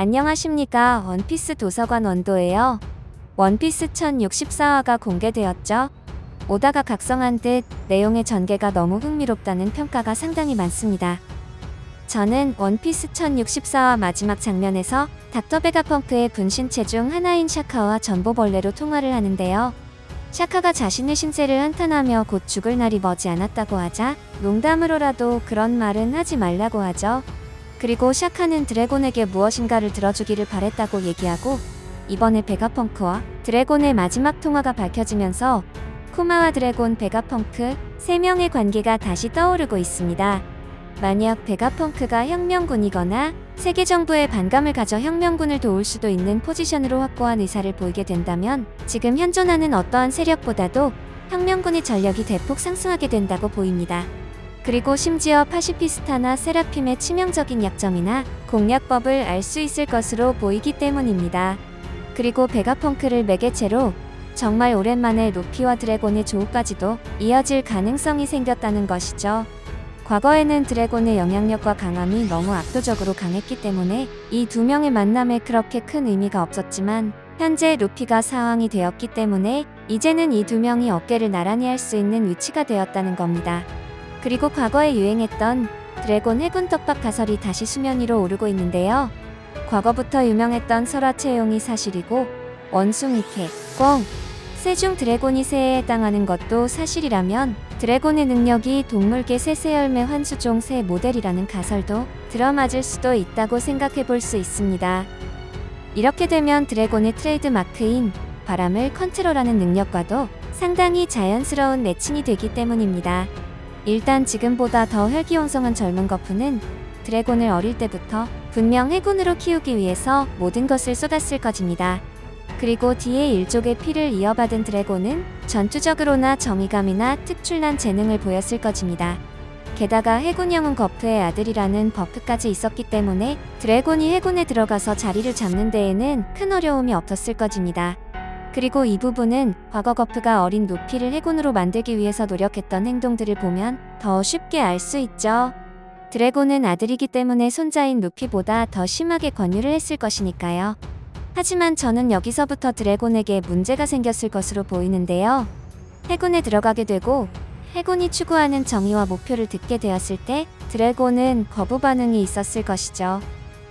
안녕하십니까. 원피스 도서관 원도예요. 원피스 1064화가 공개되었죠. 오다가 각성한 듯 내용의 전개가 너무 흥미롭다는 평가가 상당히 많습니다. 저는 원피스 1064화 마지막 장면에서 닥터 베가펑크의 분신체 중 하나인 샤카와 전보벌레로 통화를 하는데요. 샤카가 자신의 신세를 한탄하며 곧 죽을 날이 머지 않았다고 하자 농담으로라도 그런 말은 하지 말라고 하죠. 그리고 샤카는 드래곤에게 무엇인가를 들어주기를 바랬다고 얘기하고 이번에 베가펑크와 드래곤의 마지막 통화가 밝혀지면서 쿠마와 드래곤, 베가펑크 3명의 관계가 다시 떠오르고 있습니다. 만약 베가펑크가 혁명군이거나 세계 정부의 반감을 가져 혁명군을 도울 수도 있는 포지션으로 확고한 의사를 보이게 된다면 지금 현존하는 어떠한 세력보다도 혁명군의 전력이 대폭 상승하게 된다고 보입니다. 그리고 심지어 파시피스타나 세라핌의 치명적인 약점이나 공략법을 알 수 있을 것으로 보이기 때문입니다. 그리고 베가펑크를 매개체로 정말 오랜만에 루피와 드래곤의 조우까지도 이어질 가능성이 생겼다는 것이죠. 과거에는 드래곤의 영향력과 강함이 너무 압도적으로 강했기 때문에 이 두 명의 만남에 그렇게 큰 의미가 없었지만 현재 루피가 사왕이 되었기 때문에 이제는 이 두 명이 어깨를 나란히 할 수 있는 위치가 되었다는 겁니다. 그리고 과거에 유행했던 드래곤 해군 떡밥 가설이 다시 수면 위로 오르고 있는데요. 과거부터 유명했던 설화 채용이 사실이고 원숭이 개, 꿩, 새 중 드래곤이 새에 해당하는 것도 사실이라면 드래곤의 능력이 동물계 새새열매 환수종 새 모델이라는 가설도 들어맞을 수도 있다고 생각해 볼 수 있습니다. 이렇게 되면 드래곤의 트레이드 마크인 바람을 컨트롤하는 능력과도 상당히 자연스러운 매칭이 되기 때문입니다. 일단 지금보다 더 혈기왕성한 젊은 거푸는 드래곤을 어릴 때부터 분명 해군으로 키우기 위해서 모든 것을 쏟았을 것입니다. 그리고 뒤에 일족의 피를 이어받은 드래곤은 전투적으로나 정의감이나 특출난 재능을 보였을 것입니다. 게다가 해군 영웅 거프의 아들이라는 버프까지 있었기 때문에 드래곤이 해군에 들어가서 자리를 잡는 데에는 큰 어려움이 없었을 것입니다. 그리고 이 부분은 과거 거프가 어린 루피를 해군으로 만들기 위해서 노력했던 행동들을 보면 더 쉽게 알 수 있죠. 드래곤은 아들이기 때문에 손자인 루피보다 더 심하게 권유를 했을 것이니까요. 하지만 저는 여기서부터 드래곤에게 문제가 생겼을 것으로 보이는데요. 해군에 들어가게 되고 해군이 추구하는 정의와 목표를 듣게 되었을 때 드래곤은 거부 반응이 있었을 것이죠.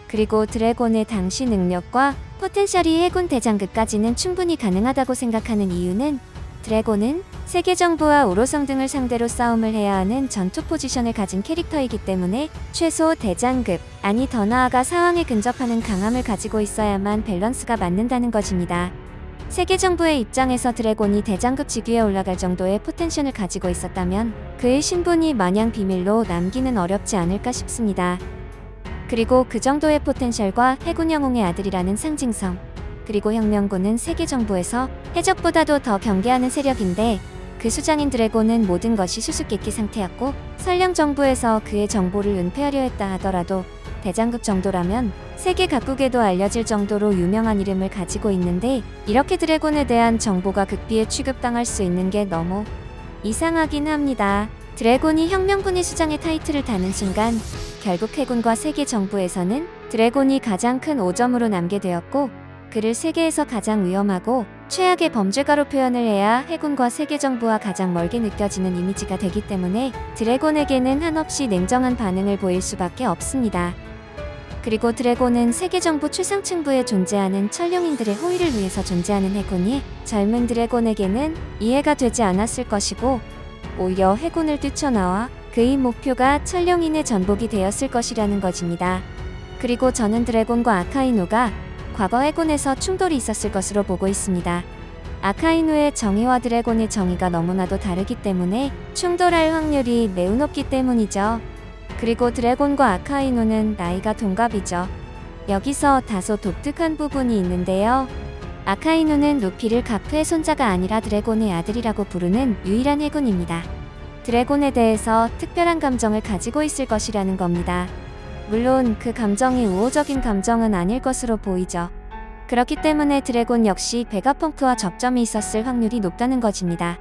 그리고 드래곤의 당시 능력과 포텐셜이 해군 대장급까지는 충분히 가능하다고 생각하는 이유는 드래곤은 세계 정부와 오로성 등을 상대로 싸움을 해야 하는 전투 포지션을 가진 캐릭터이기 때문에 최소 대장급, 아니 더 나아가 사왕에 근접하는 강함을 가지고 있어야만 밸런스가 맞는다는 것입니다. 세계 정부의 입장에서 드래곤이 대장급 직위에 올라갈 정도의 포텐셜을 가지고 있었다면 그의 신분이 마냥 비밀로 남기는 어렵지 않을까 싶습니다. 그리고 그 정도의 포텐셜과 해군 영웅의 아들이라는 상징성, 그리고 혁명군은 세계 정부에서 해적보다도 더 경계하는 세력인데 그 수장인 드래곤은 모든 것이 수수께끼 상태였고 설령 정부에서 그의 정보를 은폐하려 했다 하더라도 대장급 정도라면 세계 각국에도 알려질 정도로 유명한 이름을 가지고 있는데 이렇게 드래곤에 대한 정보가 극비에 취급당할 수 있는 게 너무 이상하긴 합니다. 드래곤이 혁명군의 수장의 타이틀을 다는 순간 결국 해군과 세계 정부에서는 드래곤이 가장 큰 오점으로 남게 되었고 그를 세계에서 가장 위험하고 최악의 범죄가로 표현을 해야 해군과 세계 정부와 가장 멀게 느껴지는 이미지가 되기 때문에 드래곤에게는 한없이 냉정한 반응을 보일 수밖에 없습니다. 그리고 드래곤은 세계 정부 최상층부에 존재하는 천룡인들의 호의를 위해서 존재하는 해군이 젊은 드래곤에게는 이해가 되지 않았을 것이고 오히려 해군을 뛰쳐나와 그의 목표가 천룡인의 전복이 되었을 것이라는 것입니다. 그리고 저는 드래곤과 아카이누가 과거 해군에서 충돌이 있었을 것으로 보고 있습니다. 아카이누의 정의와 드래곤의 정의가 너무나도 다르기 때문에 충돌할 확률이 매우 높기 때문이죠. 그리고 드래곤과 아카이누는 나이가 동갑이죠. 여기서 다소 독특한 부분이 있는데요. 아카이누는 루피를 가프의 손자가 아니라 드래곤의 아들이라고 부르는 유일한 해군입니다. 드래곤에 대해서 특별한 감정을 가지고 있을 것이라는 겁니다. 물론 그 감정이 우호적인 감정은 아닐 것으로 보이죠. 그렇기 때문에 드래곤 역시 베가펑크와 접점이 있었을 확률이 높다는 것입니다.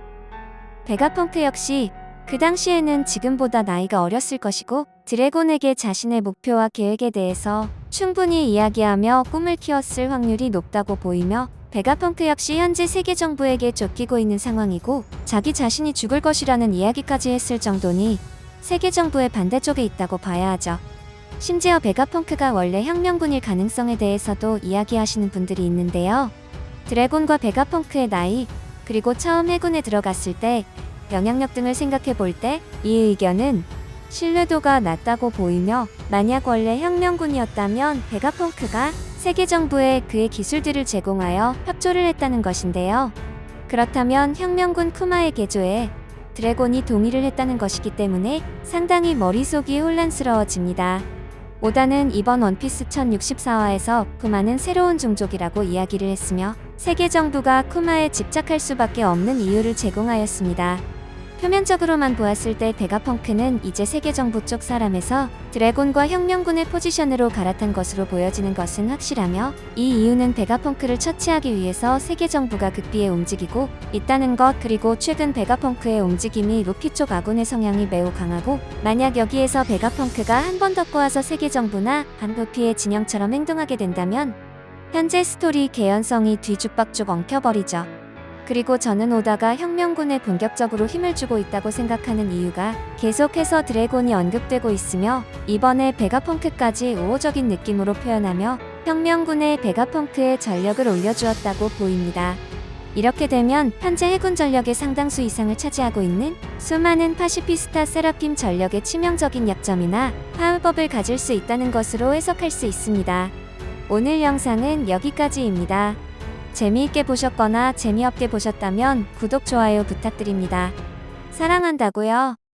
베가펑크 역시 그 당시에는 지금보다 나이가 어렸을 것이고 드래곤에게 자신의 목표와 계획에 대해서 충분히 이야기하며 꿈을 키웠을 확률이 높다고 보이며 베가펑크 역시 현재 세계 정부에게 쫓기고 있는 상황이고 자기 자신이 죽을 것이라는 이야기까지 했을 정도니 세계 정부의 반대쪽에 있다고 봐야 하죠. 심지어 베가펑크가 원래 혁명군일 가능성에 대해서도 이야기하시는 분들이 있는데요. 드래곤과 베가펑크의 나이, 그리고 처음 해군에 들어갔을 때 영향력 등을 생각해 볼 때 이 의견은 신뢰도가 낮다고 보이며 만약 원래 혁명군이었다면 베가펑크가 세계 정부에 그의 기술들을 제공하여 협조를 했다는 것인데요. 그렇다면 혁명군 쿠마의 개조에 드래곤이 동의를 했다는 것이기 때문에 상당히 머릿속이 혼란스러워집니다. 오다는 이번 원피스 1064화에서 쿠마는 새로운 종족이라고 이야기를 했으며 세계 정부가 쿠마에 집착할 수밖에 없는 이유를 제공하였습니다. 표면적으로만 보았을 때 베가펑크는 이제 세계 정부 쪽 사람에서 드래곤과 혁명군의 포지션으로 갈아탄 것으로 보여지는 것은 확실하며 이 이유는 베가펑크를 처치하기 위해서 세계 정부가 극비에 움직이고 있다는 것, 그리고 최근 베가펑크의 움직임이 루피 쪽 아군의 성향이 매우 강하고 만약 여기에서 베가펑크가 한 번 더 꼬아서 세계 정부나 반 루피의 진영처럼 행동하게 된다면 현재 스토리 개연성이 뒤죽박죽 엉켜버리죠. 그리고 저는 오다가 혁명군에 본격적으로 힘을 주고 있다고 생각하는 이유가 계속해서 드래곤이 언급되고 있으며 이번에 베가펑크까지 우호적인 느낌으로 표현하며 혁명군의 베가펑크의 전력을 올려주었다고 보입니다. 이렇게 되면 현재 해군 전력의 상당수 이상을 차지하고 있는 수많은 파시피스타 세라핌 전력의 치명적인 약점이나 파워법을 가질 수 있다는 것으로 해석할 수 있습니다. 오늘 영상은 여기까지입니다. 재미있게 보셨거나 재미없게 보셨다면 구독, 좋아요 부탁드립니다. 사랑한다고요.